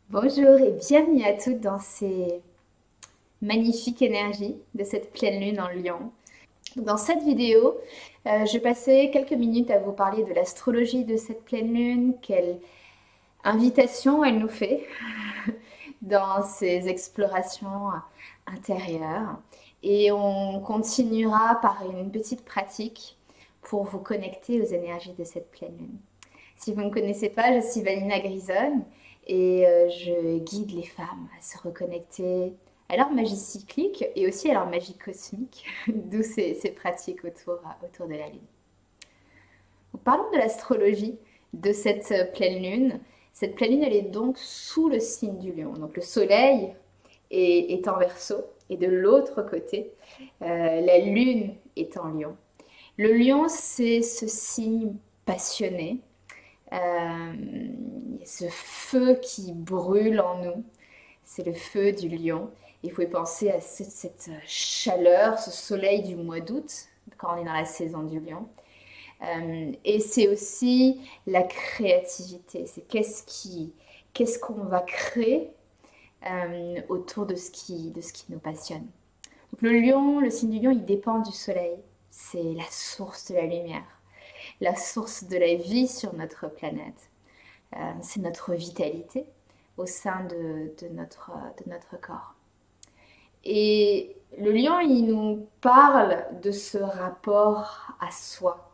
Bonjour et bienvenue à toutes dans ces magnifiques énergies de cette pleine lune en Lion. Dans cette vidéo, je vais passer quelques minutes à vous parler de l'astrologie de cette pleine lune, quelle invitation elle nous fait dans ces explorations intérieures. Et on continuera par une petite pratique pour vous connecter aux énergies de cette pleine lune. Si vous ne me connaissez pas, je suis Valina Grisonne et je guide les femmes à se reconnecter à leur magie cyclique et aussi à leur magie cosmique, d'où ces pratiques autour de la Lune. Donc, parlons de l'astrologie de cette pleine Lune. Cette pleine Lune, elle est donc sous le signe du Lion. Donc le Soleil est en Verseau et de l'autre côté, la Lune est en Lion. Le Lion, c'est ce signe passionné, ce feu qui brûle en nous, c'est le feu du lion. Et vous pouvez penser à cette chaleur, ce soleil du mois d'août, quand on est dans la saison du lion. Et c'est aussi la créativité, c'est qu'est-ce qu'on va créer autour de ce qui nous passionne. Donc le lion, le signe du lion, il dépend du soleil, c'est la source de la lumière, la source de la vie sur notre planète. C'est notre vitalité au sein de notre corps. Et le lion, il nous parle de ce rapport à soi,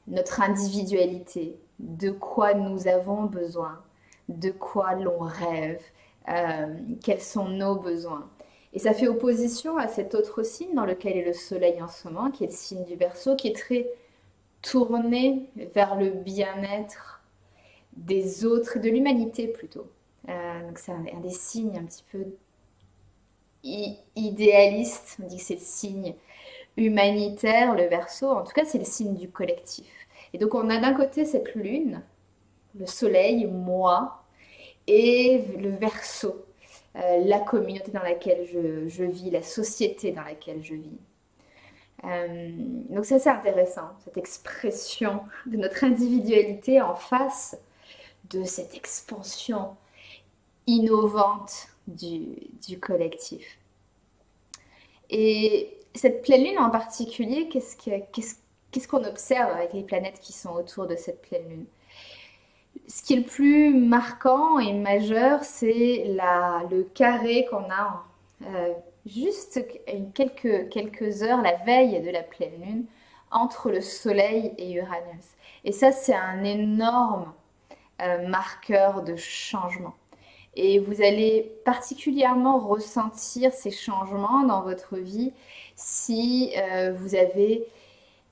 notre individualité, de quoi nous avons besoin, de quoi l'on rêve, quels sont nos besoins. Et ça fait opposition à cet autre signe dans lequel est le soleil en ce moment, qui est le signe du Verseau, qui est très tourné vers le bien-être des autres, de l'humanité plutôt. Donc c'est un des signes un petit peu idéaliste. On dit que c'est le signe humanitaire, le Verseau. En tout cas, c'est le signe du collectif. Et donc on a d'un côté cette lune, le soleil, moi, et le Verseau, la communauté dans laquelle je vis, la société dans laquelle je vis. Donc c'est assez intéressant, cette expression de notre individualité en face de cette expansion innovante du collectif. Et cette pleine lune en particulier, qu'est-ce qu'on observe avec les planètes qui sont autour de cette pleine lune? Ce qui est le plus marquant et majeur, c'est le carré qu'on a juste quelques heures, la veille de la pleine lune, entre le Soleil et Uranus. Et ça, c'est un énorme marqueur de changement. Et vous allez particulièrement ressentir ces changements dans votre vie si vous avez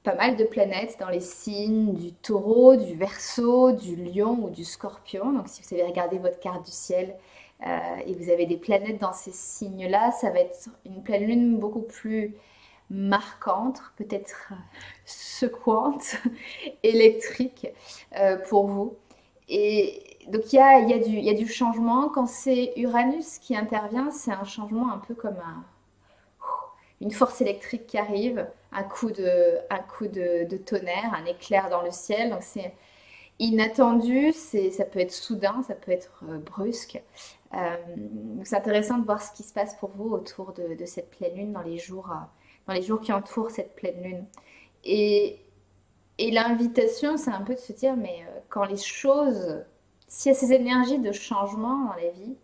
pas mal de planètes dans les signes du Taureau, du Verseau, du Lion ou du Scorpion. Donc si vous avez regardé votre carte du ciel et vous avez des planètes dans ces signes-là, ça va être une pleine lune beaucoup plus marquante, peut-être secouante, électrique pour vous. Et donc il y a du changement. Quand c'est Uranus qui intervient, c'est un changement un peu comme une force électrique qui arrive, un coup de tonnerre, un éclair dans le ciel. Donc c'est inattendu, ça peut être soudain, ça peut être brusque. Donc c'est intéressant de voir ce qui se passe pour vous autour de cette pleine lune dans les jours qui entourent cette pleine lune. Et, et l'invitation, c'est un peu de se dire, mais quand les choses, s'il y a ces énergies de changement dans la vie,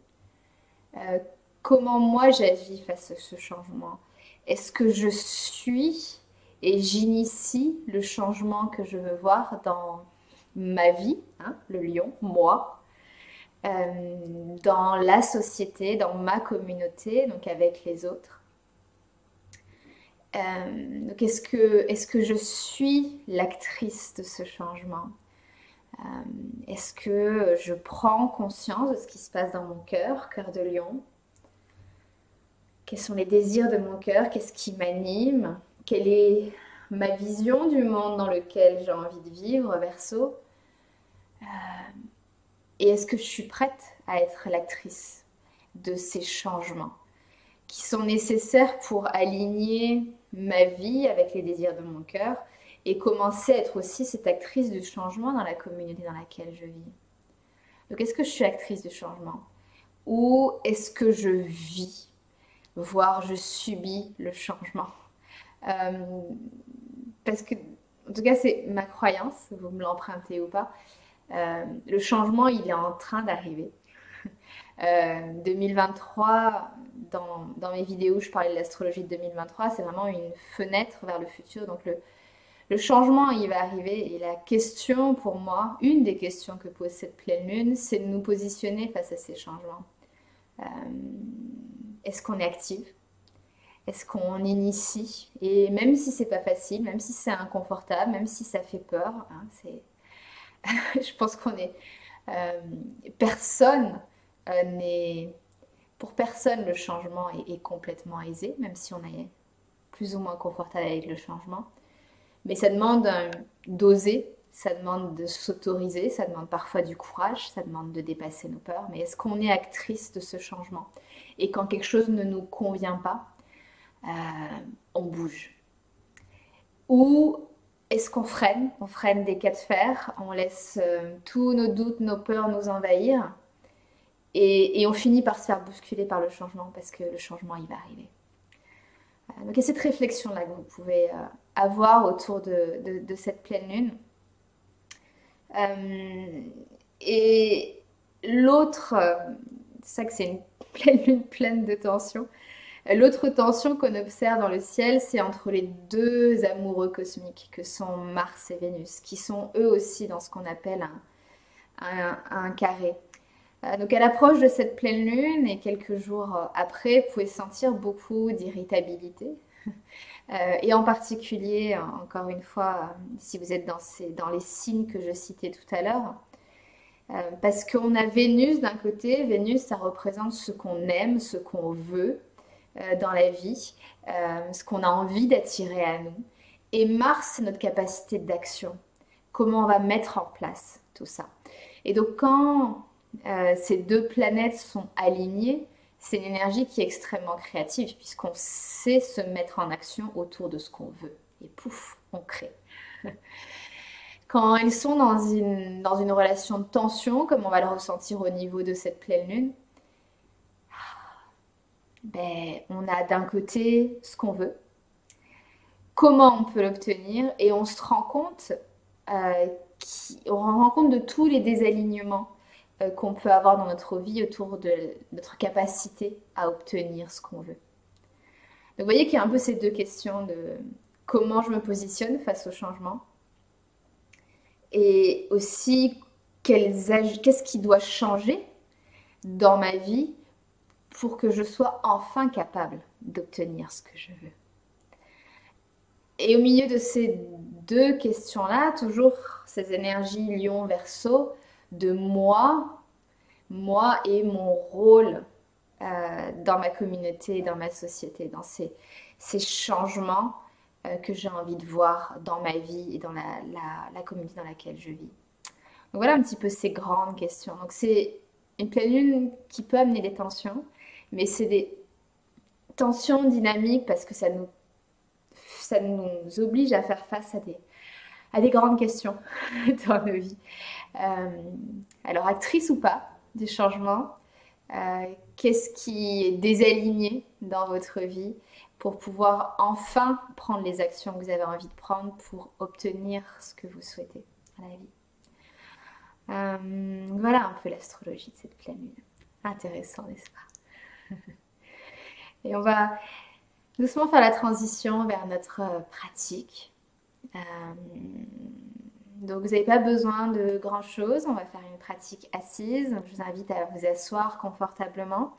euh, comment moi j'agis face à ce changement? Est-ce que je suis et j'initie le changement que je veux voir dans ma vie, hein, le lion, moi, dans la société, dans ma communauté, donc avec les autres? Donc est-ce que je suis l'actrice de ce changement? Est-ce que je prends conscience de ce qui se passe dans mon cœur, cœur de lion? Quels sont les désirs de mon cœur? Qu'est-ce qui m'anime? Quelle est ma vision du monde dans lequel j'ai envie de vivre, Verseau? Et est-ce que je suis prête à être l'actrice de ces changements qui sont nécessaires pour aligner ma vie avec les désirs de mon cœur et commencer à être aussi cette actrice du changement dans la communauté dans laquelle je vis? Donc est-ce que je suis actrice du changement? ou est-ce que je vis, voire je subis le changement? Euh, Parce que, en tout cas, c'est ma croyance, vous me l'empruntez ou pas, le changement, il est en train d'arriver. 2023, dans mes vidéos, je parlais de l'astrologie de 2023, c'est vraiment une fenêtre vers le futur. Donc le changement, il va arriver. Et la question pour moi, une des questions que pose cette pleine lune, c'est de nous positionner face à ces changements. Euh, Est-ce qu'on est actif? Est-ce qu'on initie? Et même si c'est pas facile, même si c'est inconfortable, même si ça fait peur, hein, je pense qu'on est euh, personne n'est pour personne le changement est complètement aisé, même si on est plus ou moins confortable avec le changement. Mais ça demande d'oser, ça demande de s'autoriser, ça demande parfois du courage, ça demande de dépasser nos peurs. Mais est-ce qu'on est actrice de ce changement? Et quand quelque chose ne nous convient pas, euh, on bouge. Ou est-ce qu'on freine? On freine des cas de fer, on laisse tous nos doutes, nos peurs nous envahir et on finit par se faire bousculer par le changement parce que le changement, il va arriver. Donc il y a cette réflexion-là que vous pouvez avoir autour de cette pleine lune. Et l'autre, c'est ça que c'est une pleine lune pleine de tension. L'autre tension qu'on observe dans le ciel, c'est entre les deux amoureux cosmiques que sont Mars et Vénus, qui sont eux aussi dans ce qu'on appelle un carré. Donc à l'approche de cette pleine lune et quelques jours après, vous pouvez sentir beaucoup d'irritabilité. Et en particulier, encore une fois, si vous êtes dans les signes que je citais tout à l'heure, parce qu'on a Vénus d'un côté, Vénus ça représente ce qu'on aime, ce qu'on veut dans la vie, ce qu'on a envie d'attirer à nous. Et Mars, c'est notre capacité d'action, comment on va mettre en place tout ça. Et donc quand ces deux planètes sont alignées, c'est une énergie qui est extrêmement créative puisqu'on sait se mettre en action autour de ce qu'on veut. Et pouf, on crée. Quand elles sont dans une relation de tension, comme on va le ressentir au niveau de cette pleine lune, ben, on a d'un côté ce qu'on veut, comment on peut l'obtenir, et on se rend compte, on rend compte de tous les désalignements qu'on peut avoir dans notre vie autour de notre capacité à obtenir ce qu'on veut. Donc vous voyez qu'il y a un peu ces deux questions de comment je me positionne face au changement et aussi qu'est-ce qui doit changer dans ma vie pour que je sois enfin capable d'obtenir ce que je veux. Et au milieu de ces deux questions-là, toujours ces énergies lion-verso de moi et mon rôle dans ma communauté, dans ma société, dans ces changements que j'ai envie de voir dans ma vie et dans la communauté dans laquelle je vis. Donc voilà un petit peu ces grandes questions. Donc c'est une pleine lune qui peut amener des tensions, mais c'est des tensions dynamiques parce que ça nous oblige à faire face à des grandes questions dans nos vies. Alors actrice ou pas du changement, qu'est-ce qui est désaligné dans votre vie pour pouvoir enfin prendre les actions que vous avez envie de prendre pour obtenir ce que vous souhaitez dans la vie. Voilà un peu l'astrologie de cette pleine lune. Intéressant, n'est-ce pas? Et on va doucement faire la transition vers notre pratique. Donc vous n'avez pas besoin de grand chose, on va faire une pratique assise. Je vous invite à vous asseoir confortablement.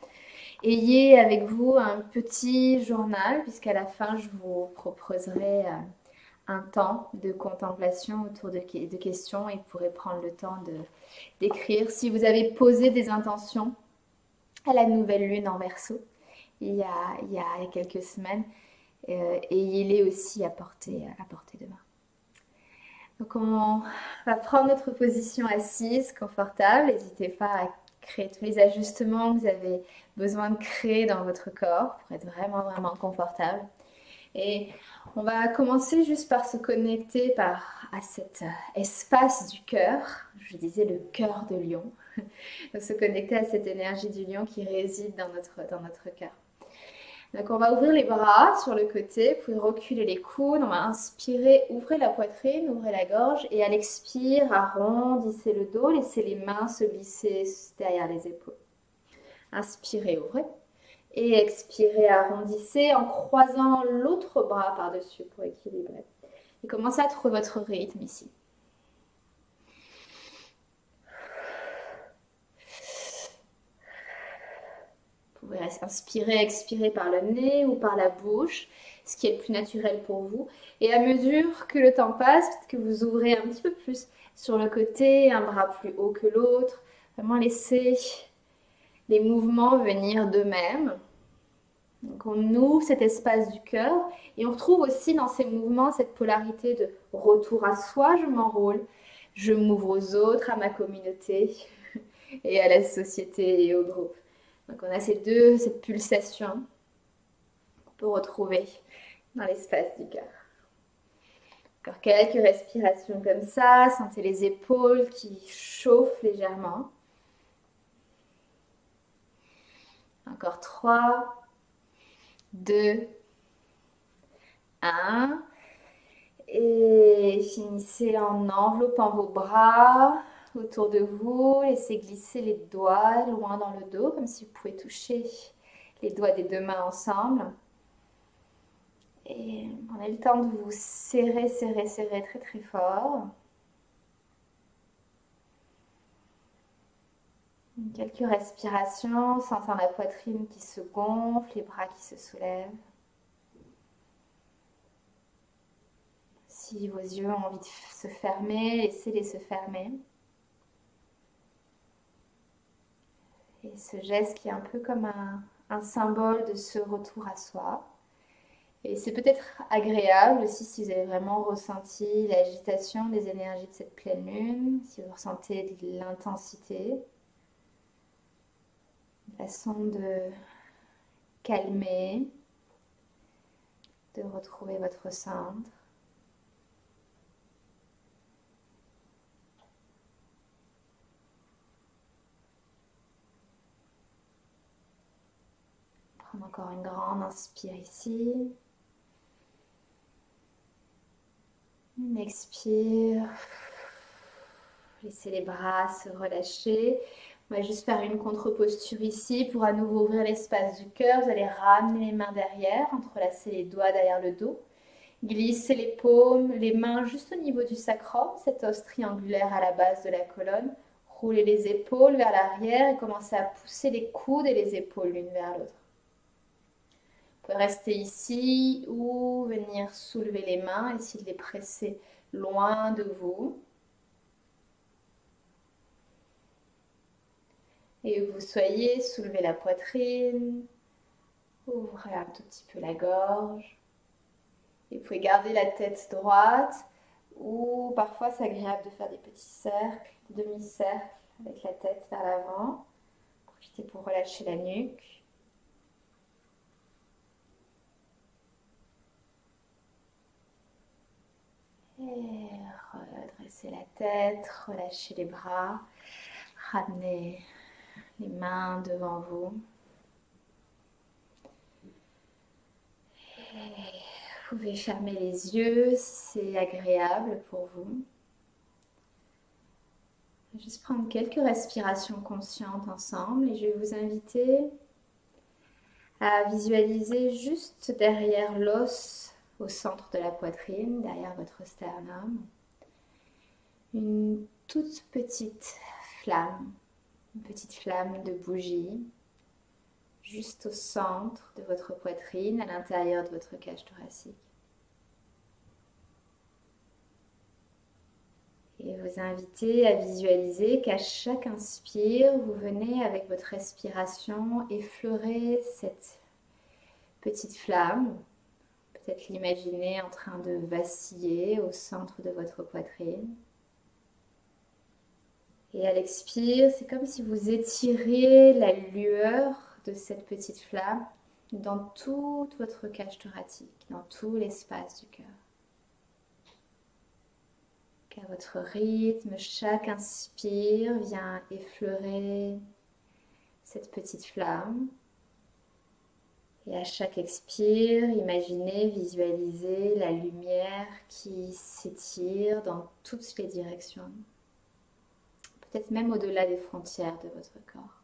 Ayez avec vous un petit journal, puisqu'à la fin je vous proposerai un temps de contemplation autour de questions et vous pourrez prendre le temps d'écrire. Si vous avez posé des intentions à la nouvelle lune en Verseau, il y a quelques semaines, ayez-les aussi à portée de main. Donc on va prendre notre position assise, confortable. N'hésitez pas à créer tous les ajustements que vous avez besoin de créer dans votre corps pour être vraiment, vraiment confortable. Et on va commencer juste par se connecter à cet espace du cœur. Je disais le cœur de lion. Donc se connecter à cette énergie du lion qui réside dans notre cœur. Donc on va ouvrir les bras sur le côté, vous pouvez reculer les coudes, on va inspirer, ouvrez la poitrine, ouvrez la gorge et à l'expire, arrondissez le dos, laissez les mains se glisser derrière les épaules. Inspirez, ouvrez. Et expirez, arrondissez en croisant l'autre bras par-dessus pour équilibrer. Et commencez à trouver votre rythme ici. Vous pouvez inspirer, expirer par le nez ou par la bouche, ce qui est le plus naturel pour vous. Et à mesure que le temps passe, peut-être que vous ouvrez un petit peu plus sur le côté, un bras plus haut que l'autre. Vraiment laisser les mouvements venir d'eux-mêmes. Donc on ouvre cet espace du cœur et on retrouve aussi dans ces mouvements cette polarité de retour à soi, je m'enrôle, je m'ouvre aux autres, à ma communauté et à la société et au groupe. Donc on a cette pulsation qu'on peut retrouver dans l'espace du cœur. Encore quelques respirations comme ça, sentez les épaules qui chauffent légèrement. Encore 3, 2, 1. Et finissez en enveloppant vos bras autour de vous. Laissez glisser les doigts loin dans le dos, comme si vous pouvez toucher les doigts des deux mains ensemble. Et prenez le temps de vous serrer, serrer, serrer très très fort. Quelques respirations, sentant la poitrine qui se gonfle, les bras qui se soulèvent. Si vos yeux ont envie de se fermer, laissez-les se fermer. Et ce geste qui est un peu comme un symbole de ce retour à soi. Et c'est peut-être agréable aussi si vous avez vraiment ressenti l'agitation des énergies de cette pleine lune, si vous ressentez de l'intensité. Une façon de calmer, de retrouver votre centre. Prendre encore une grande inspire ici. Une expire. Laissez les bras se relâcher. On va juste faire une contre-posture ici pour à nouveau ouvrir l'espace du cœur. Vous allez ramener les mains derrière, entrelacer les doigts derrière le dos. Glissez les paumes, les mains juste au niveau du sacrum, cet os triangulaire à la base de la colonne. Roulez les épaules vers l'arrière et commencez à pousser les coudes et les épaules l'une vers l'autre. Vous pouvez rester ici ou venir soulever les mains, essayer de les presser loin de vous. Et où vous soyez, soulevez la poitrine, ouvrez un tout petit peu la gorge. Et vous pouvez garder la tête droite ou parfois c'est agréable de faire des petits cercles, demi-cercles avec la tête vers l'avant. Profitez pour relâcher la nuque. Et redressez la tête, relâchez les bras, ramenez les mains devant vous. Et vous pouvez fermer les yeux si c'est agréable pour vous. Juste prendre quelques respirations conscientes ensemble et je vais vous inviter à visualiser juste derrière l'os au centre de la poitrine, derrière votre sternum, une toute petite flamme, une petite flamme de bougie, juste au centre de votre poitrine, à l'intérieur de votre cage thoracique. Et vous invitez à visualiser qu'à chaque inspire, vous venez avec votre respiration effleurer cette petite flamme. Peut-être l'imaginer en train de vaciller au centre de votre poitrine. Et à l'expire, c'est comme si vous étiriez la lueur de cette petite flamme dans toute votre cage thoracique, dans tout l'espace du cœur. Puis à votre rythme, chaque inspire vient effleurer cette petite flamme. Et à chaque expire, imaginez, visualisez la lumière qui s'étire dans toutes les directions. Peut-être même au-delà des frontières de votre corps.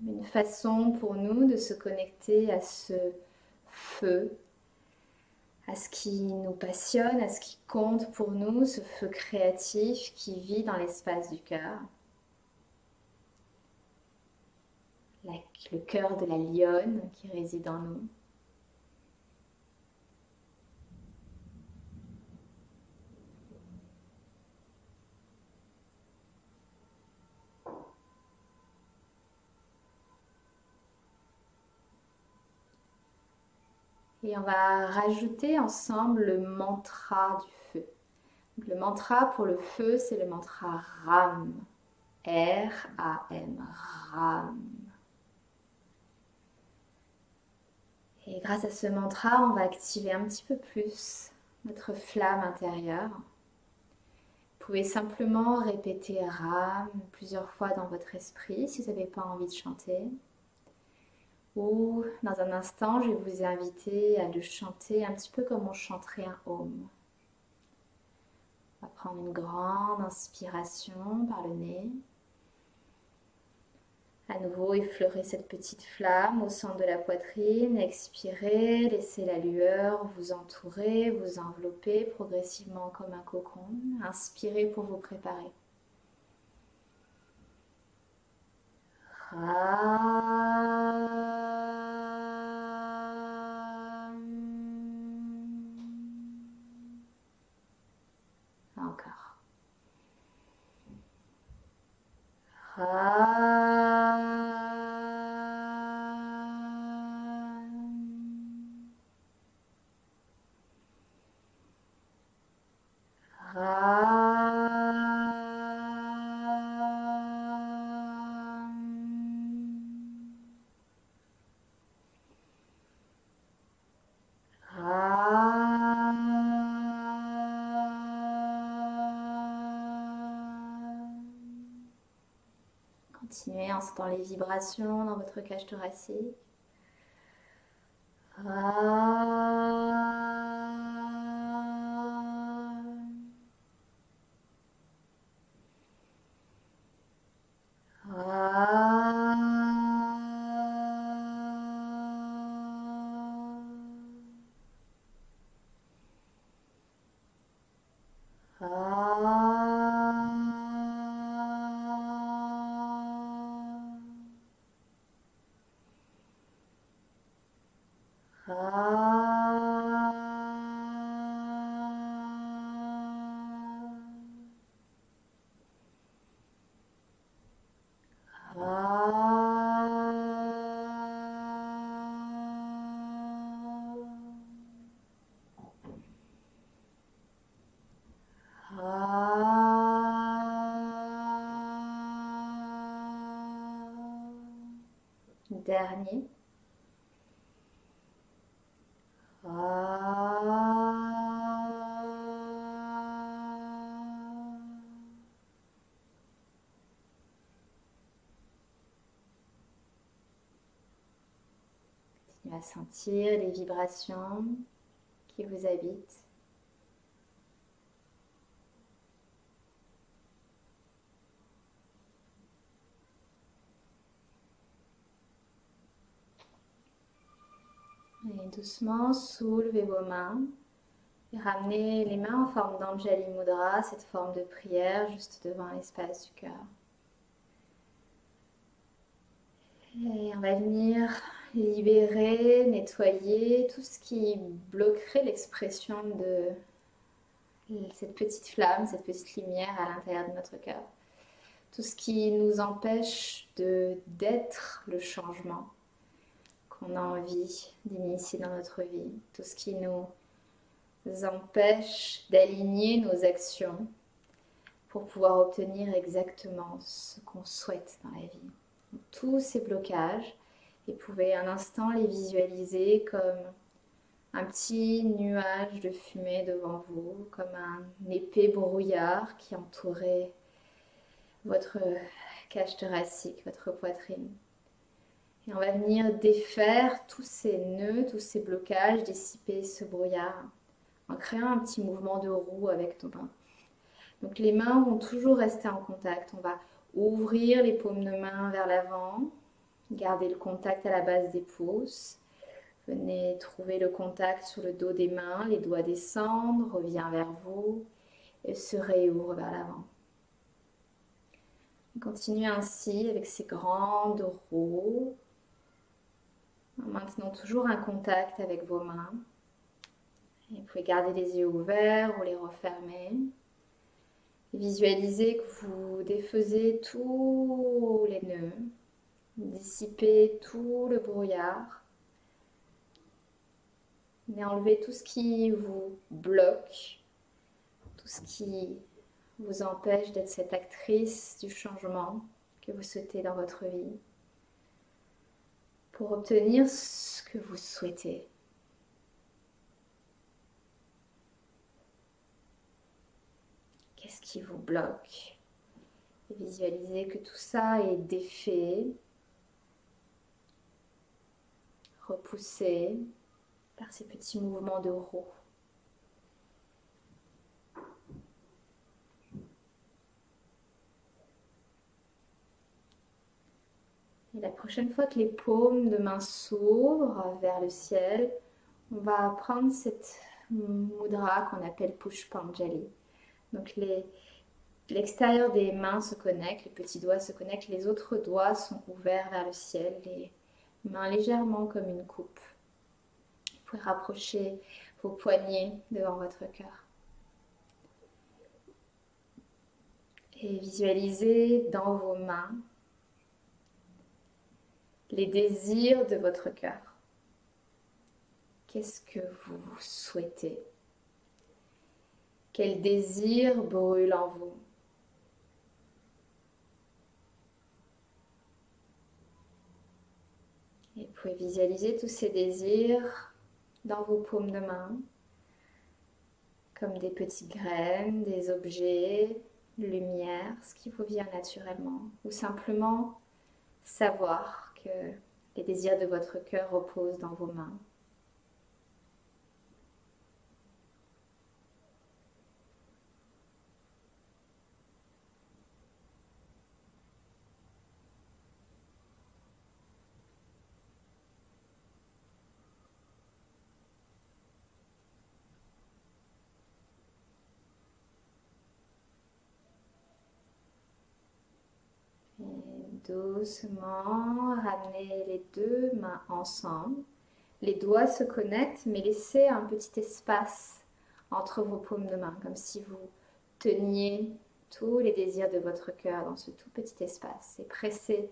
Une façon pour nous de se connecter à ce feu, à ce qui nous passionne, à ce qui compte pour nous, ce feu créatif qui vit dans l'espace du cœur. Le cœur de la lionne qui réside en nous. Et on va rajouter ensemble le mantra du feu. Donc, le mantra pour le feu, c'est le mantra RAM. R-A-M. RAM. Et grâce à ce mantra, on va activer un petit peu plus notre flamme intérieure. Vous pouvez simplement répéter RAM plusieurs fois dans votre esprit si vous n'avez pas envie de chanter. Ou dans un instant, je vais vous inviter à le chanter un petit peu comme on chanterait un home. On va prendre une grande inspiration par le nez. À nouveau, effleurer cette petite flamme au centre de la poitrine. Expirez, laissez la lueur vous entourer, vous envelopper progressivement comme un cocon. Inspirez pour vous préparer. Encore. Continuez en sentant les vibrations dans votre cage thoracique. Dernier. Continuez à sentir les vibrations qui vous habitent. Et doucement, soulevez vos mains et ramenez les mains en forme d'Anjali Mudra, cette forme de prière juste devant l'espace du cœur. Et on va venir libérer, nettoyer tout ce qui bloquerait l'expression de cette petite flamme, cette petite lumière à l'intérieur de notre cœur. Tout ce qui nous empêche d'être le changement qu'on a envie d'initier dans notre vie. Tout ce qui nous empêche d'aligner nos actions pour pouvoir obtenir exactement ce qu'on souhaite dans la vie. Donc, tous ces blocages, et vous pouvez un instant les visualiser comme un petit nuage de fumée devant vous, comme un épais brouillard qui entourait votre cage thoracique, votre poitrine. Et on va venir défaire tous ces nœuds, tous ces blocages, dissiper ce brouillard en créant un petit mouvement de roue avec nos mains. Donc les mains vont toujours rester en contact. On va ouvrir les paumes de main vers l'avant, garder le contact à la base des pouces. Venez trouver le contact sur le dos des mains, les doigts descendent, revient vers vous et se réouvre vers l'avant. Continuez ainsi avec ces grandes roues, en maintenant toujours un contact avec vos mains. Et vous pouvez garder les yeux ouverts ou les refermer. Et visualisez que vous défaisez tous les nœuds, dissipez tout le brouillard. Et enlevez tout ce qui vous bloque, tout ce qui vous empêche d'être cette actrice du changement que vous souhaitez dans votre vie, pour obtenir ce que vous souhaitez. Qu'est-ce qui vous bloque? Et visualisez que tout ça est défait, repoussé par ces petits mouvements de roue. Et la prochaine fois que les paumes de main s'ouvrent vers le ciel, on va prendre cette mudra qu'on appelle Pushpanjali. Donc l'extérieur des mains se connecte, les petits doigts se connectent, les autres doigts sont ouverts vers le ciel, les mains légèrement comme une coupe. Vous pouvez rapprocher vos poignets devant votre cœur. Et visualisez dans vos mains les désirs de votre cœur. Qu'est-ce que vous souhaitez? Quel désir brûle en vous? Et vous pouvez visualiser tous ces désirs dans vos paumes de main, comme des petites graines, des objets, lumière, ce qui vous vient naturellement, ou simplement savoir que les désirs de votre cœur reposent dans vos mains. Doucement, ramenez les deux mains ensemble. Les doigts se connectent, mais laissez un petit espace entre vos paumes de main, comme si vous teniez tous les désirs de votre cœur dans ce tout petit espace. Et pressez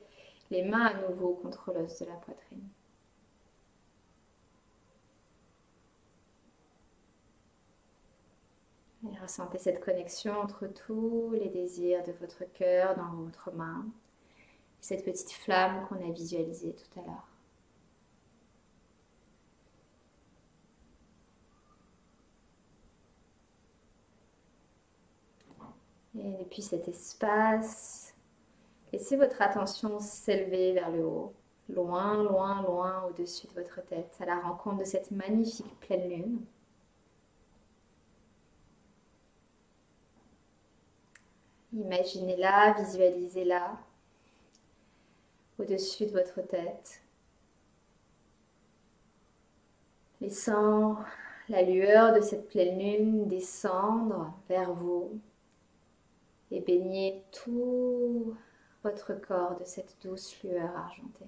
les mains à nouveau contre l'os de la poitrine. Et ressentez cette connexion entre tous les désirs de votre cœur dans votre main. Cette petite flamme qu'on a visualisée tout à l'heure. Et depuis cet espace, laissez votre attention s'élever vers le haut, loin, loin, loin au-dessus de votre tête, à la rencontre de cette magnifique pleine lune. Imaginez-la, visualisez-la au-dessus de votre tête, laissant la lueur de cette pleine lune descendre vers vous et baigner tout votre corps de cette douce lueur argentée.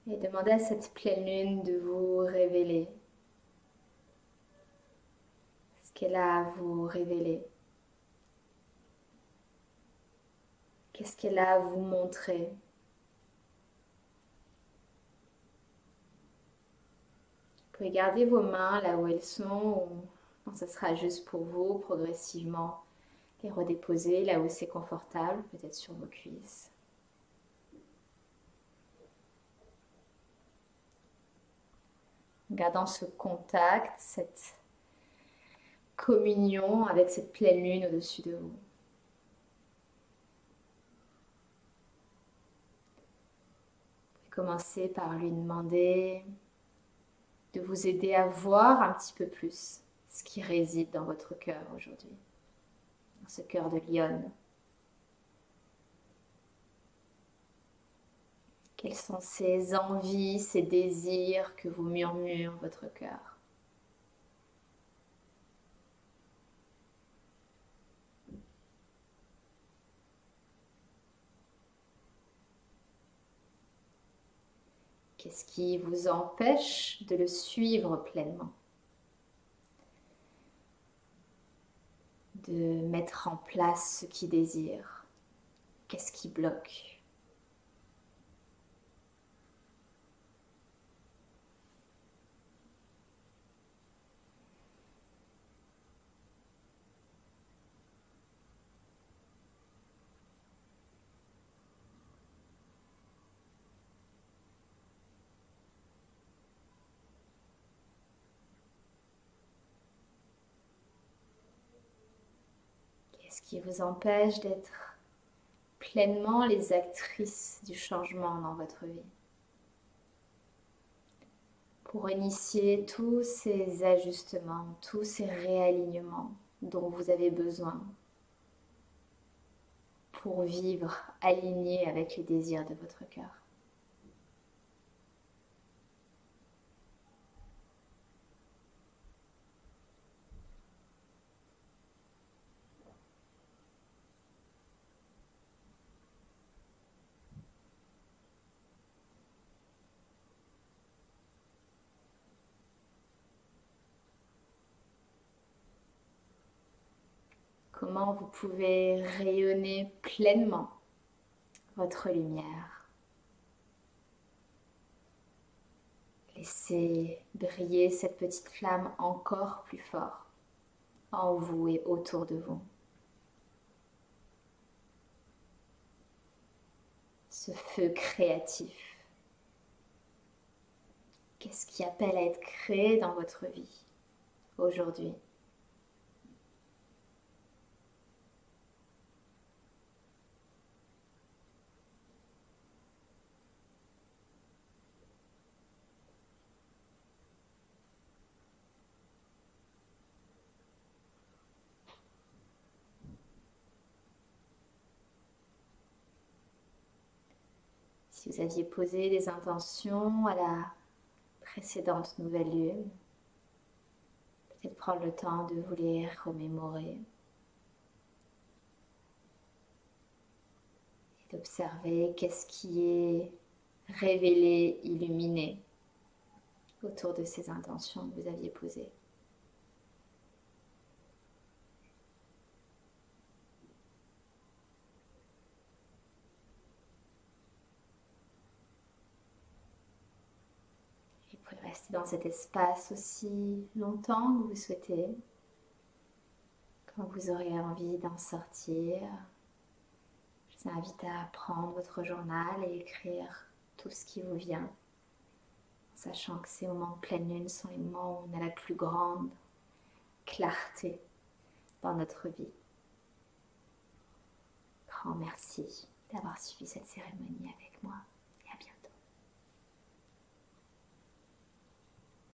Et demandez à cette pleine lune de vous révéler ce qu'elle a à vous révéler. Qu'est-ce qu'elle a à vous montrer? Vous pouvez garder vos mains là où elles sont, ou quand ce sera juste pour vous, progressivement les redéposer là où c'est confortable, peut-être sur vos cuisses. En gardant ce contact, cette communion avec cette pleine lune au-dessus de vous. Commencez par lui demander de vous aider à voir un petit peu plus ce qui réside dans votre cœur aujourd'hui, dans ce cœur de lionne. Quelles sont ces envies, ces désirs que vous murmure votre cœur? Qu'est-ce qui vous empêche de le suivre pleinement? De mettre en place ce qu'il désire? Qu'est-ce qui bloque? Qu'est-ce qui vous empêche d'être pleinement les actrices du changement dans votre vie? Pour initier tous ces ajustements, tous ces réalignements dont vous avez besoin pour vivre aligné avec les désirs de votre cœur. Comment vous pouvez rayonner pleinement votre lumière. Laissez briller cette petite flamme encore plus fort en vous et autour de vous. Ce feu créatif. Qu'est-ce qui appelle à être créé dans votre vie aujourd'hui? Si vous aviez posé des intentions à la précédente nouvelle lune, peut-être prendre le temps de vous les remémorer et d'observer qu'est-ce qui est révélé, illuminé autour de ces intentions que vous aviez posées. Vous pouvez rester dans cet espace aussi longtemps que vous souhaitez. Quand vous aurez envie d'en sortir, je vous invite à prendre votre journal et écrire tout ce qui vous vient, sachant que ces moments de pleine lune sont les moments où on a la plus grande clarté dans notre vie. Grand merci d'avoir suivi cette cérémonie avec moi.